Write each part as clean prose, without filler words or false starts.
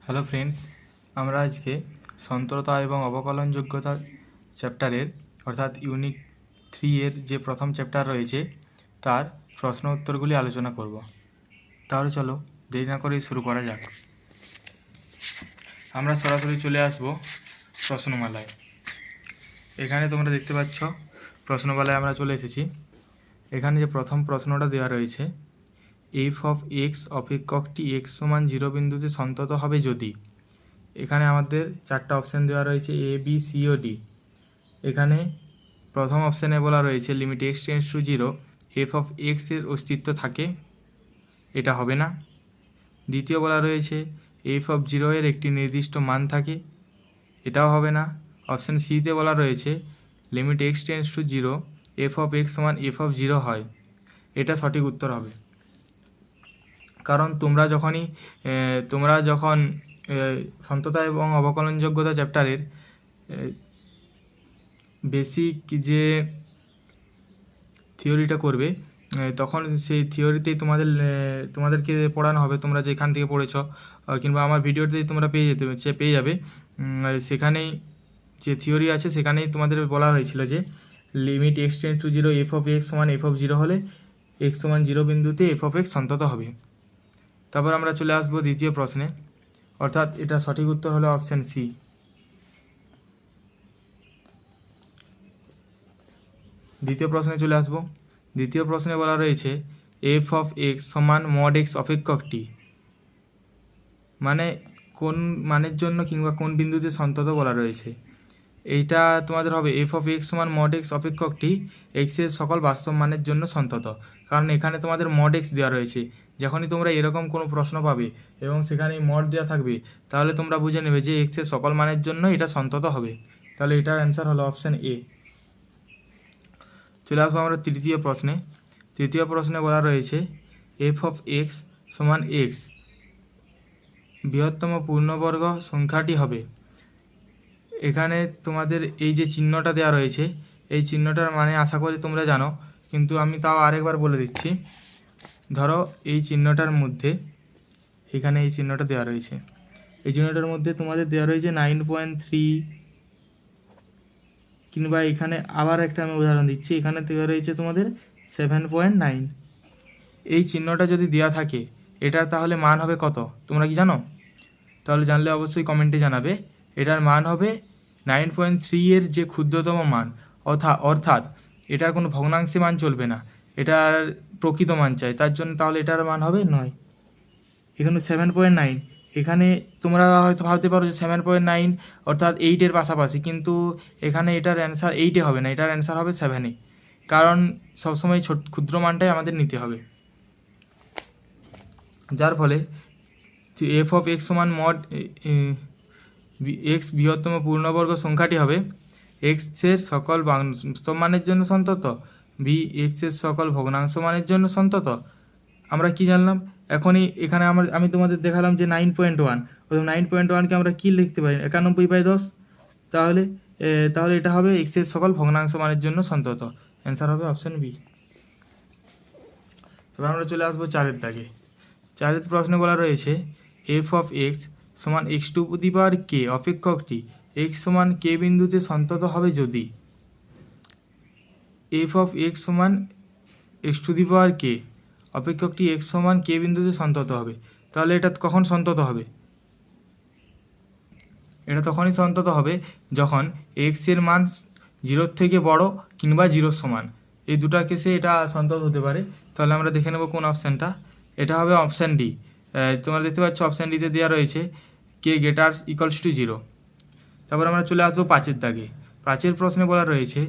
Hello friends, আমরা আজকে সন্তরতা এবং অবকলনযোগ্যতা চ্যাপ্টারের অর্থাৎ ইউনিট 3 এর যে প্রথম চ্যাপ্টার রয়েছে তার প্রশ্ন উত্তরগুলি আলোচনা করব। তাহলে চলো দেরি না করে শুরু করা যাক। আমরা সরাসরি চলে আসব প্রশ্নমালায়। এখানে তোমরা দেখতে পাচ্ছ প্রশ্নমালায় আমরা চলে এসেছি। এখানে যে প্রথম প্রশ্নটা দেওয়া রয়েছে, এফ অফ এক্স অপেক্ষকটি এক্স সমান 0 বিন্দুতে সন্তত হবে যদি। এখানে আমাদের চারটা অপশান দেওয়া রয়েছে এ, বি, সি ও ডি। এখানে প্রথম অপশানে বলা রয়েছে limit x tends to 0 F of x এর অস্তিত্ব থাকে, এটা হবে না। দ্বিতীয় বলা রয়েছে এফ অফ 0 এর একটি নির্দিষ্ট মান থাকে, এটাও হবে না। অপশান সিতে বলা রয়েছে limit x tends to 0 F of x সমান এফ অফ 0 হয়, এটা সঠিক উত্তর হবে। কারণ তোমরা যখন সন্ততা এবং অবকলনযোগ্যতা চ্যাপ্টারের বেসিক যে থিওরিটা করবে, তখন সেই থিওরিতেই তোমাদেরকে পড়ানো হবে। তোমরা যেখান থেকে পড়েছ কিংবা আমার ভিডিওতেই তোমরা পেয়ে যাবে। সেখানেই যে থিওরি আছে সেখানেই তোমাদের বলা হয়েছিল যে limit x tends to 0 F of x সমান এফ অফ 0 হলে এক্স সমান 0 বিন্দুতে এফ অফ এক্স সন্তত হবে। তারপর আমরা চলে আসবো দ্বিতীয় প্রশ্নে, অর্থাৎ এটা সঠিক উত্তর হলো অপশান সি। দ্বিতীয় প্রশ্নে চলে আসবো। দ্বিতীয় প্রশ্নে বলা রয়েছে এফ অফ এক্স সমান মড এক্স অপেক্ষকটি, মানে কোন মানের জন্য কিংবা কোন বিন্দুতে সন্তত বলা রয়েছে। এইটা তোমাদের হবে এফ অফ এক্স সমান মড এক্স অপেক্ষকটি এক্সের সকল বাস্তব মানের জন্য সন্তত। কারণ এখানে তোমাদের মড এক্স দেওয়া রয়েছে। যখনই তোমরা এরকম কোনো প্রশ্ন পাবে এবং সেখানে মড দেওয়া থাকবে, তাহলে তোমরা বুঝে নেবে যে এক্সের সকল মানের জন্য এটা সন্তত হবে। তাহলে এটার অ্যান্সার হলো অপশান এ। চলে আসবো আমরা তৃতীয় প্রশ্নে। তৃতীয় প্রশ্নে বলা রয়েছে এফ অফ এক্স সমান এক্স বৃহত্তম পূর্ণবর্গ সংখ্যাটি হবে। এখানে তোমাদের এই যে চিহ্নটা দেওয়া রয়েছে, এই চিহ্নটার মানে আশা করি তোমরা জানো, কিন্তু আমি তাও আরেকবার বলে দিচ্ছি। ধরো এই চিহ্নটার মধ্যে, এখানে এই চিহ্নটা দেওয়া রয়েছে, এই চিহ্নটার মধ্যে তোমাদের দেওয়া রয়েছে 9.3, কিংবা এখানে আবার একটা আমি উদাহরণ দিচ্ছি, এখানে দেওয়া রয়েছে তোমাদের 7.9। এই চিহ্নটা যদি দেওয়া থাকে, এটার তাহলে মান হবে কত তোমরা কি জানো? তাহলে জানলে অবশ্যই কমেন্টে জানাবে। এটার মান হবে 9.3 এর যে ক্ষুদ্রতম মান, অর্থাৎ এটার কোনো ভগ্নাংশে মান চলবে না, এটার প্রকৃত মান চাই, তার জন্য তাহলে এটার মান হবে 9। এখানে 7.9, এখানে তোমরা হয়তো ভাবতে পারো যে 7.9 অর্থাৎ 8-এর পাশাপাশি, কিন্তু এখানে এটার অ্যান্সার 8-এ হবে না, এটার অ্যান্সার হবে 7-এ। কারণ সবসময় ক্ষুদ্র মানটাই আমাদের নিতে হবে, যার ফলে এফ অফ এক্স সমান মড এক্স বৃহত্তম পূর্ণবর্গ সংখ্যাটি হবে এক্সের সকল বাস্তব মানের জন্য সন্তত, বি এক্সের সকল ভগ্নাংশ মানের জন্য সন্তত। আমরা কি জানলাম এখনই? এখানে আমি তোমাদের দেখালাম যে 9.1, ওই 9.1কে আমরা কী লিখতে পারি? 91/10। তাহলে এটা হবে এক্সের সকল ভগ্নাংশ মানের জন্য সন্তত। অ্যান্সার হবে অপশান বি। তবে আমরা চলে আসবো 4-এর দাগে। 4-এর প্রশ্নে বলা রয়েছে এফ অফ এক্স সমান X to the power K অপেক্ষকটি এক্স সমান কে বিন্দুতে সন্তত হবে যদি। এফ অফ এক্স সমান X to the power K অপেক্ষকটি এক্স সমান কে বিন্দুতে সন্তত হবে। তাহলে এটা কখন সন্তত হবে? এটা তখনই সন্তত হবে যখন এক্সের মান 0 থেকে বড় কিংবা 0 সমান, এই দুটা কেসে এটা সন্তত হতে পারে। তাহলে আমরা দেখে নেব কোন অপশানটা। এটা হবে অপশান ডি। তোমরা দেখতে পাচ্ছ অপশান ডিতে দেওয়া রয়েছে কে গ্রেটার ইকুয়ালস টু 0। তারপর আমরা চলে আসবো 5-এর দাগে। 5-এর প্রশ্নে বলা রয়েছে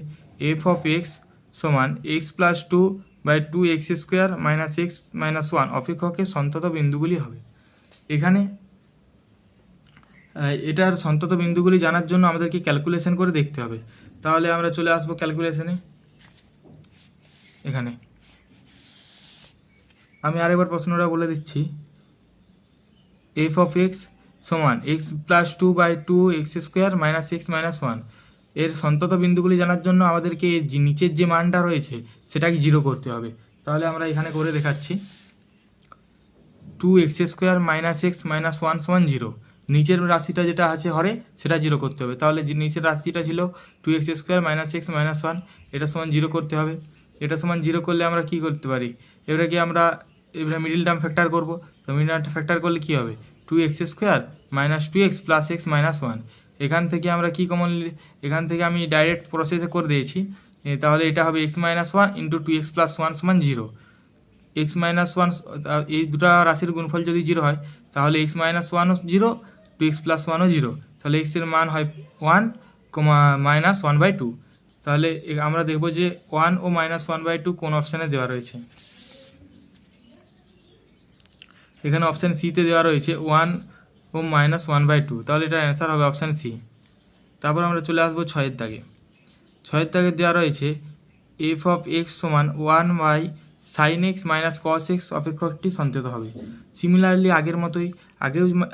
এফ অফ এক্স সমান x plus 2/2 x square minus x minus 1 অপেক্ষকের সন্তত বিন্দুগুলি হবে। এখানে এটার সন্তত বিন্দুগুলি জানার জন্য আমাদেরকে ক্যালকুলেশন করে দেখতে হবে। তাহলে আমরা চলে আসবো ক্যালকুলেশনে। এখানে আমি আরেকবার প্রশ্নটা বলে দিচ্ছি। এফ অফ এক্স সমান x plus 2/2 x square minus x minus 1 এর সন্তত বিন্দুগুলি জানার জন্য আমাদেরকে নিচের যে মানটা রয়েছে সেটাকে 0 করতে হবে। তাহলে আমরা এখানে করে দেখাচ্ছি। 2 x square minus x minus 1 সমান 0। নিচের রাশিটা যেটা আছে হরে সেটা জিরো করতে হবে। তাহলে যে নিচের রাশিটা ছিল 2x² - x - 1, এটা সমান জিরো করতে হবে। এটা সমান জিরো করলে আমরা কি করতে পারি, এবারে এবারে মিডিল টার্ম ফ্যাক্টর করব। তো মিডিল টার্ম ফ্যাক্টর করলে কি হবে, 2x² - 2x + x - 1। এখান থেকে আমরা কি কমন, এখান থেকে আমি ডাইরেক্ট প্রসেসে করে দিয়েছি। তাহলে এটা হবে x - 1 × 2x + 1 = 0। x - 1 এই দুটো রাশির গুণফল যদি জিরো হয় তাহলে x - 1ও 0, 2x + 1ও 0। তাহলে x এর মান হয় 1, -1/2। তাহলে আমরা দেখব যে 1 ও -1/2 কোন অপশানে দেওয়া রয়েছে। এখানে অপশান সিতে দেওয়া রয়েছে 1 ও -1/2। তাহলে এটার অ্যান্সার হবে অপশান সি। তারপর আমরা চলে আসবো 6-এর দাগে। 6-এর দাগে দেওয়া রয়েছে f(x) = 1/sin x - cos x অপেক্ষকটি সন্তত হবে। সিমিলারলি আগের মতোই,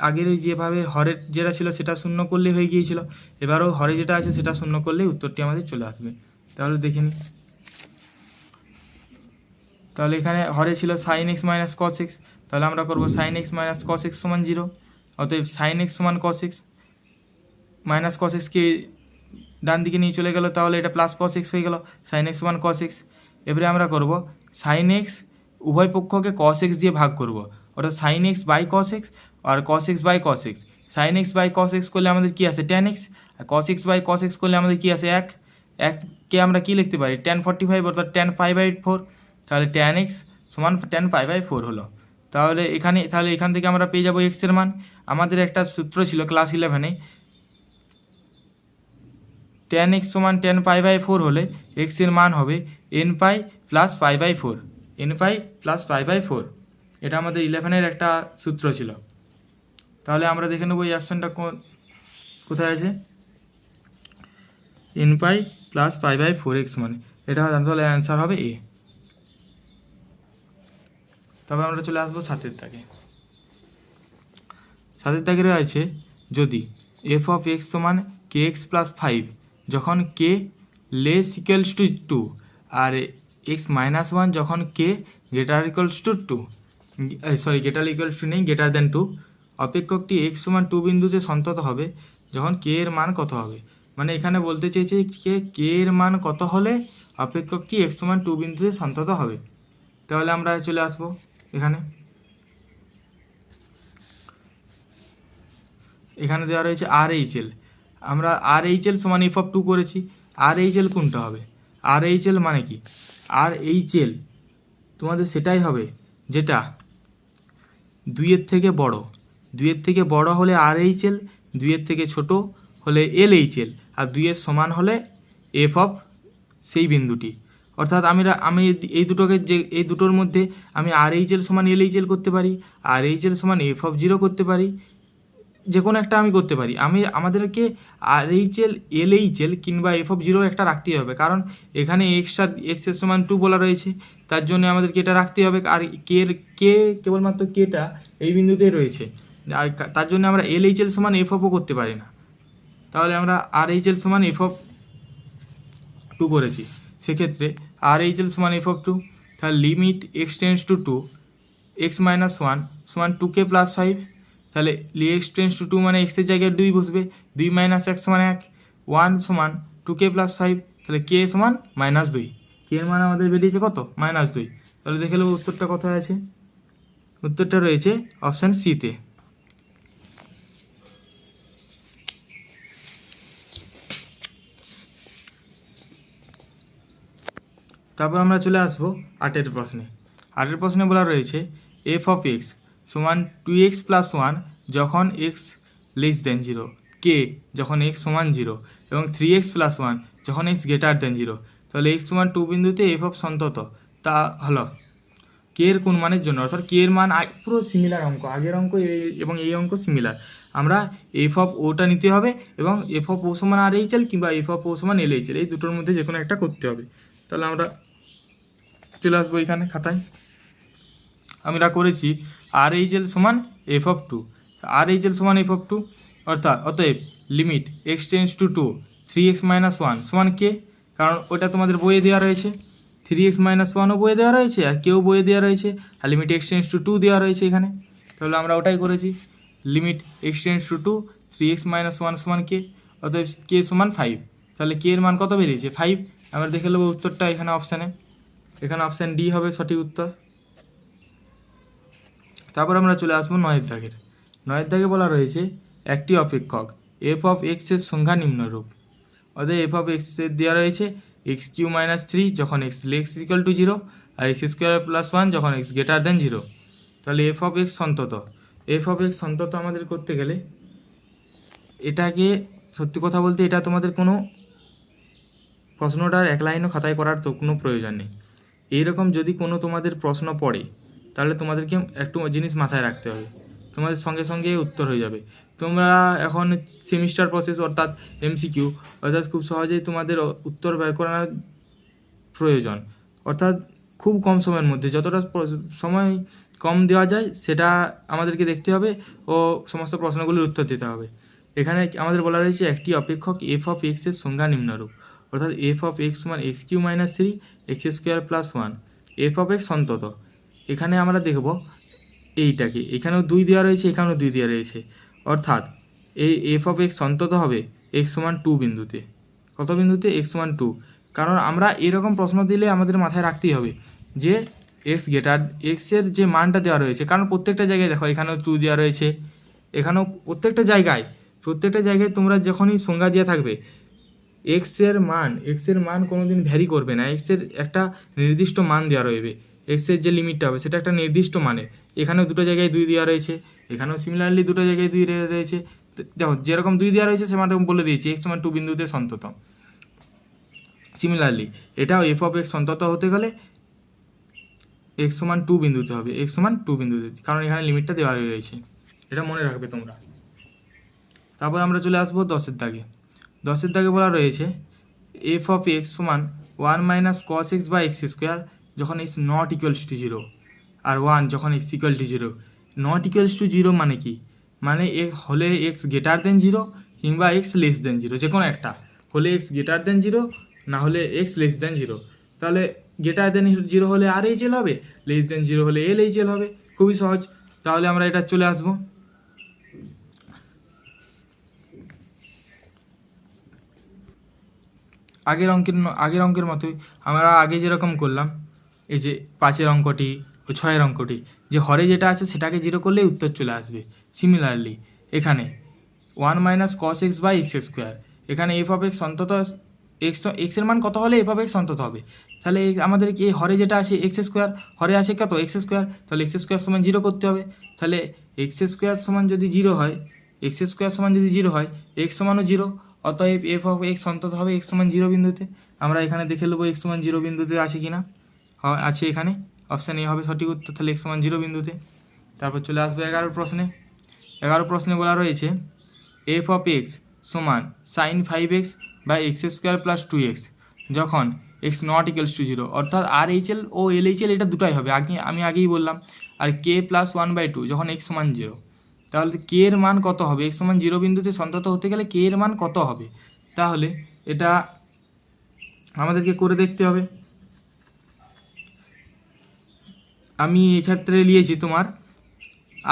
আগের যেভাবে হরের যেটা ছিল সেটা শূন্য করলেই হয়ে গিয়েছিল, এবারেও হরে যেটা আছে সেটা শূন্য করলেই উত্তরটি আমাদের চলে আসবে। তাহলে দেখে নিই। তাহলে এখানে হরে ছিল sin x - cos x, তাহলে আমরা করব sin x - cos x = 0। অতএব sin x = cos x, cos x কে ডান দিকে নিয়ে চলে গেল, তাহলে এটা প্লাস cos x হয়ে গেল, sin x = cos x। এবারে আমরা করব sin x উভয় পক্ষকে cos x দিয়ে ভাগ করব, অর্থাৎ sin x / cos x আর cos x / cos x। sin x / cos x করলে আমাদের কি আসে tan x, আর cos x / cos x করলে আমাদের কি আসে 1কে আমরা কি লিখতে পারি tan 45 অর্থাৎ tan π/4। তাহলে tan x = tan π/4 হলো। তাহলে এখান থেকে আমরা পেয়ে যাব x এর মান। আমাদের একটা সূত্র ছিল ক্লাস 11-এ, tan x = tan π/4 হলে x এর মান হবে nπ + π/4, nπ + π/4। এটা আমাদের 11-এর একটা সূত্র ছিল। তাহলে আমরা দেখে নেব এই অপশানটা কোথায় আছে, nπ + π/4x মানে এটা তাহলে অ্যান্সার হবে এ। তবে আমরা চলে আসবো 7-এর দাগে। 7-এর দাগে রয়েছে যদি f(x) = kx + 5 যখন k < 2 আর x - 1 যখন k > 2, অপেক্ষকটি x = 2 বিন্দুতে সন্তত হবে যখন k এর মান কত হবে। মানে এখানে বলতে চেয়েছে যে k এর মান কত হলে অপেক্ষকটি x = 2 বিন্দুতে সন্তত হবে। তাহলে আমরা চলে আসবো এখানে দেওয়া রয়েছে RHL। আমরা RHL = f(2) করেছি। RHL কোনটা হবে, RHL মানে কি, RHL তোমাদের সেটাই হবে যেটা 2-এর থেকে বড়। 2-এর থেকে বড় হলে RHL, 2-এর থেকে ছোট হলে LHL, আর 2-এর সমান হলে f সেই বিন্দুটি। অর্থাৎ আমি এই দুটোর মধ্যে আমি RHL = LHL করতে পারি, RHL = f(0) করতে পারি, যে কোনো একটা আমি করতে পারি। আমাদেরকে RHL, LHL কিংবা f(0) একটা রাখতেই হবে, কারণ এখানে x এর সমান 2 বলা রয়েছে, তার জন্য আমাদেরকে এটা রাখতেই হবে। আর কে কেবলমাত্র কেটা এই বিন্দুতেই রয়েছে, আর তার জন্য আমরা LHL = f(ও করতে পারি না। তাহলে আমরা RHL = f(2) করেছি। সেক্ষেত্রে RHL = f(2), তাহলে লিমিট x → 2 x - 1 = 2k + 5। তাহলে x → 2 মানে x এর জায়গায় 2 বসবে, 2 - 1 = 1, 1 = 2k + 5। তাহলে k = -2, k এর মান আমাদের বেরিয়েছে কত, -2। তাহলে দেখে নেব উত্তরটা কোথায় আছে। উত্তরটা রয়েছে অপশান সিতে। তারপর আমরা চলে আসবো 8-এর প্রশ্নে। 8-এর প্রশ্নে বলা রয়েছে f(x) = 2x + 1 যখন x < 0, k যখন x = 0 এবং 3x + 1 যখন x < 0। তাহলে x = 2 বিন্দুতে f সন্তত। তা হলো k এর কোন মানের জন্য, অর্থাৎ k এর মান পুরো সিমিলার অঙ্ক, আগের অঙ্ক এবং এই অঙ্ক সিমিলার। আমরা f(o)টা নিতে হবে এবং f(o) = RHL কিংবা f(o) = LHL, এই দুটোর মধ্যে যে কোনো একটা করতে হবে। তাহলে আমরা চলে আসবো এখানে খাতায়। আমরা করেছি RHL = f(2), RHL = f(2) অতএব লিমিট x → 2 3x - 1 k, কারণ ওটা তোমাদের বইয়ে দেওয়া রয়েছে, 3x - 1ও বইয়ে দেওয়া রয়েছে আর কেউ বইয়ে দেওয়া রয়েছে, আর লিমিট x → 2 দেওয়া রয়েছে এখানে। তাহলে আমরা ওটাই করেছি। Limit x tends to 2 3x minus 1 সমান কে, অতএব কে সমান 5। তাহলে কে এর মান কত বেরিয়েছে 5। আমরা দেখে নেবো উত্তরটা এখানে অপশানে, এখানে অপশান ডি হবে সঠিক উত্তর। তারপর আমরা চলে আসবো 9 দাগের। 9 দাগে বলা রয়েছে একটি অপেক্ষক এফ অফ এক্সের সংখ্যা নিম্নরূপ। অতএব এফ অফ এক্সের দেওয়া রয়েছে এক্স কিউ মাইনাস 3 যখন এক্স লেস ইকুয়াল টু 0 আর এক্স স্কোয়ার প্লাস 1 যখন এক্স গ্রেটার দেন 0। তাহলে এফ অফ এক্স সন্তত, এফ অফ এক্স সন্তত আমাদের করতে গেলে এটাকে, সত্যি কথা বলতে এটা তোমাদের কোনো প্রশ্নটার এক লাইনও খাতায় করার তো কোনো প্রয়োজন নেই। এইরকম যদি কোনো তোমাদের প্রশ্ন পড়ে তাহলে তোমাদেরকে একটু জিনিস মাথায় রাখতে হবে, তোমাদের সঙ্গে সঙ্গে উত্তর হয়ে যাবে। তোমরা এখন সেমিস্টার প্রসেস অর্থাৎ এমসিকিউ, অর্থাৎ খুব সহজেই তোমাদের উত্তর বের করানোর প্রয়োজন, অর্থাৎ খুব কম সময়ের মধ্যে যতটা সময় কম দেওয়া যায় সেটা আমাদেরকে দেখতে হবে ও সমস্ত প্রশ্নগুলির উত্তর দিতে হবে। এখানে আমাদের বলা রয়েছে একটি অপেক্ষক এফ অফ এক্সের সংজ্ঞা নিম্নরূপ, অর্থাৎ এফ অফ এক্স সমান X Q minus 3 X square plus 1, F of X সন্তত। এখানে আমরা দেখব এইটাকে, এখানেও 2 দেওয়া রয়েছে, এখানেও 2 দেওয়া রয়েছে, অর্থাৎ এই এফ অফ এক্স সন্তত হবে এক্স সমান 2 বিন্দুতে। কত বিন্দুতে? এক্স সমান 2। কারণ আমরা এরকম প্রশ্ন দিলে আমাদের মাথায় রাখতেই হবে যে এক্স গ্রেটার এক্সের যে মানটা দেওয়া রয়েছে, কারণ প্রত্যেকটা জায়গায় দেখো এখানেও 2 দেওয়া রয়েছে, এখানেও প্রত্যেকটা জায়গায় তোমরা যখনই সংজ্ঞা দেওয়া থাকবে এক্সের মান কোনো দিন ভ্যারি করবে না, এক্সের একটা নির্দিষ্ট মান দেওয়া রয়েবে, এক্সের যে লিমিটটা হবে সেটা একটা নির্দিষ্ট মানে। এখানেও দুটো জায়গায় 2 দেওয়া রয়েছে, এখানেও সিমিলারলি দুটো জায়গায় 2 রয়েছে। দেখো যেরকম 2 দেওয়া রয়েছে সেটা বলে দিয়েছি এক্স সমান 2 বিন্দুতে সন্তত। সিমিলারলি এটাও এফ অফ এক্স সন্তত হতে গেলে এক্স সমান 2 বিন্দুতে হবে, এক্স সমান 2 বিন্দুতে, কারণ এখানে লিমিটটা দেওয়া রয়েছে, এটা মনে রাখবে তোমরা। তারপর আমরা চলে আসবো 10 দাগে। 10 দাগে বলা রয়েছে এফ অফ এক্স সমান 1 মাইনাস কস এক্স বা এক্স স্কোয়ার যখন এক্স নট ইকুয়ালস টু 0 আর 1 যখন x equal to 0। Not equals to 0 মানে কি? মানে হলে এক্স গ্রেটার দেন 0 কিংবা এক্স লেস দেন 0, যে কোনো একটা হলে এক্স গ্রেটার দেন 0, না হলে এক্স লেস দেন 0। তাহলে গ্রেটার দেন 0 হলে আর এইচ এল হবে, লেস দেন 0 হলে এল এইচ এল হবে, খুবই সহজ। তাহলে আমরা এটা চলে আসবো আগের অঙ্কের মতোই। আমরা আগে যেরকম করলাম, এই যে 5 অঙ্কটি ও 6 অঙ্কটি, যে হরে যেটা আছে সেটাকে 0 করলেই উত্তর চলে আসবে। সিমিলারলি এখানে 1 minus cos x by x square, এখানে এফ অফ এক্স অন্তত এক্সের মান কত হলে এফ অফ এক্স অন্তত হবে। তাহলে আমাদের কি হরে যেটা আছে এক্স স্কোয়ার, হরে আসে কত এক্স স্কোয়ার, তাহলে এক্স স্কোয়ার সমান 0 করতে হবে। তাহলে এক্স স্কোয়ার সমান যদি 0 হয়, এক্স স্কোয়ার সমান যদি 0 হয়, এক্স সমানও 0, অতএব এফ অফ এক্স অন্তত হবে এক্স সমান 0 বিন্দুতে। আমরা এখানে দেখে নেবো এক্স সমান 0 বিন্দুতে আছে কি না। আছে, এখানে অপশান এ হবে সঠিক উত্তর, তাহলে এক্স সমান 0 বিন্দুতে। তারপর চলে আসবে 11 প্রশ্নে। 11 প্রশ্নে বলা রয়েছে এফ অফ এক্স সমান sine 5x by x square plus 2x যখন এক্স নট ইকুয়ালস টু 0, অর্থাৎ আর এইচ এল ও এল এইচ এল এটা দুটাই হবে, আমি আগেই বললাম। আর কে প্লাস 1/2 যখন এক্স সমান 0। তাহলে কে এর মান কত হবে? এক্স সমান 0 বিন্দুতে সন্তত হতে গেলে কে এর মান কত হবে? তাহলে এটা আমাদেরকে করে দেখতে হবে। আমি এক্ষেত্রে নিয়েছি তোমার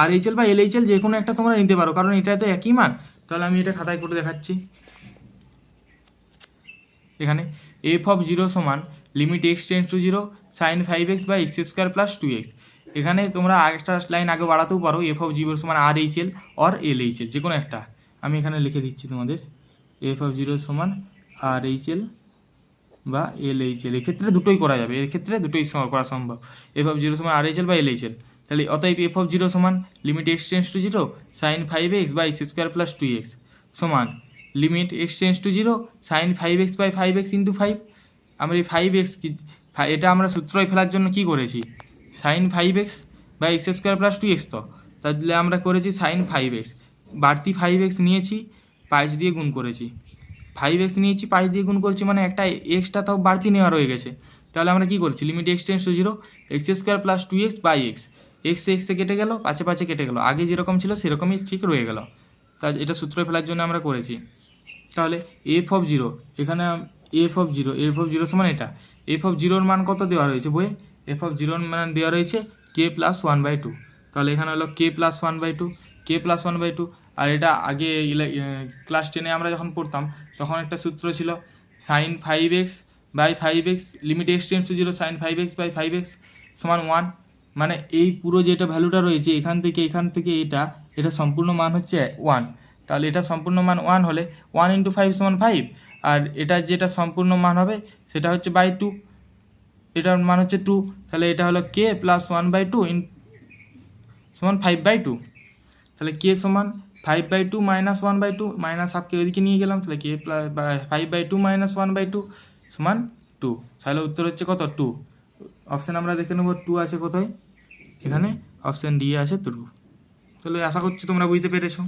আর এইচ এল বা এল এইচ এল, যে কোনো একটা তোমরা নিতে পারো, কারণ এটা তো একই মান। তাহলে আমি এটা খাতায় করে দেখাচ্ছি। এখানে এফ অফ 0 সমান limit x tends to 0 sine 5x by x square plus 2x। এখানে তোমরা একটা লাইন আগে বাড়াতেও পারো, এফ অফ 0 সমান R H L or L H L, যে কোনো একটা। আমি এখানে লিখে দিচ্ছি তোমাদের এফ অফ 0 সমান আর এইচ এল বা এল এইচ এল, এক্ষেত্রে দুটোই করা যাবে, এক্ষেত্রে দুটোই করা সম্ভব। এফ অফ 0 সমান আর এইচ এল বা এল এইচ এল। তাহলে অতএব এফ অফ 0 সমান limit x tends to 0 sine 5x by x square plus 2x সমান limit x tends to 0 sine 5x by 5x into 5। আমরা এই 5x এটা আমরা সূত্রয় ফেলার জন্য কি করেছি? Sine 5x by x square plus 2x, তো তাহলে আমরা করেছি সাইন 5x, বাড়তি 5x নিয়েছি, 5 দিয়ে গুণ করেছি। 5x নিয়েছি, 5 দিয়ে গুণ করেছি, মানে একটা এক্সটা তাও বাড়তি নেওয়া রয়ে গেছে। তাহলে আমরা কী করছি? Limit x tends to 0 x square plus 2x by x, এক্সে কেটে গেল, পাঁচে কেটে গেল, আগে যেরকম ছিল সেরকমই ঠিক রয়ে গেল। তা এটা সূত্র ফেলার জন্য আমরা করেছি। তাহলে এফ অফ 0, এখানে এফ অফ 0 সমান এটা, এফ অফ 0 মান কত দেওয়া রয়েছে বইয়ে? এফ অফ 0 মান দেওয়া রয়েছে কে প্লাস 1/2। তাহলে এখানে হলো কে প্লাস 1/2, কে প্লাস 1/2। আর এটা আগে ক্লাস 10-এ আমরা যখন পড়তাম তখন একটা সূত্র ছিল sin 5x by 5x limit x tends to 0 sin 5x by 5x সমান 1। মানে এই পুরো যেটা ভ্যালুটা রয়েছে এখান থেকে এটা সম্পূর্ণ মান হচ্ছে 1। তাহলে এটা সম্পূর্ণ মান 1 হলে 1 × 5 সমান 5, আর এটা যেটা সম্পূর্ণ মান হবে সেটা হচ্ছে বাই 2, এটার মান হচ্ছে 2। তাহলে এটা হলো কে প্লাস 1/2 সমান 5/2। তাহলে কে সমান 5/2 মাইনাস 1/2, মাইনাস হাফকে ওইদিকে নিয়ে গেলাম, তাহলে কে প্লাস 5/2 মাইনাস 1/2 সমান 2। তাহলে উত্তর হচ্ছে কত? 2। অপশান আমরা দেখে নেব 2 আছে কোথায়, এখানে অপশান ডি আছে 2। তাহলে আশা করছি তোমরা বুঝতে পেরেছো।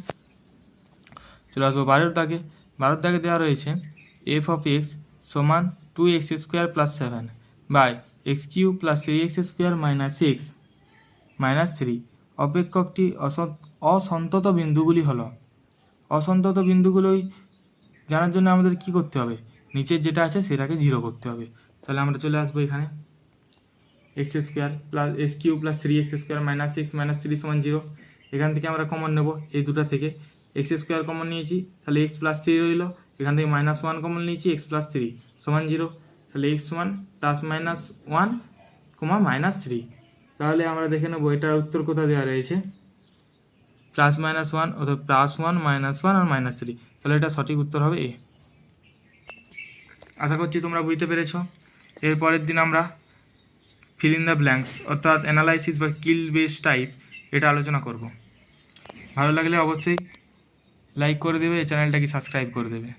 চলে আসবো 12 দাগে দেওয়া রয়েছে f(x) সমান 2x² + 7 বাই x³ + 3x² - 6 -3। অপেক্ষকটি অসন্তত বিন্দুগুলি হলো। অসন্তত বিন্দুগুলোই জানার জন্য আমাদের কি করতে হবে? নিচের যেটা আছে সেটাকে 0 করতে হবে। তাহলে আমরা চলে আসবো এখানে x² + x³ + 3x² - 6 -3 সমান 0। এখান থেকে আমরা কমন নেব এই দুটো থেকে, x² কমন নিয়েছি তাহলে x + 3 রইল, এখান থেকে -1 কমন নিয়েছি x + 3 সমান 0। তাহলে x সমান +-1, -3। তাহলে আমরা দেখে নেব এটার উত্তর কোথায় দেওয়া রয়েছে, +-1 অর্থাৎ +1 -1 আর -3। তাহলে এটা সঠিক উত্তর হবে এ। আশা করছি তোমরা বুঝতে পেরেছ। এর পরের দিন আমরা ফিল ইন দ্য ব্ল্যাঙ্কস অর্থাৎ অ্যানালাইসিস বা স্কিল বেস টাইপ এটা আলোচনা করব। ভালো লাগলে অবশ্যই লাইক করে দেবে, চ্যানেলটাকে সাবস্ক্রাইব করে দেবে।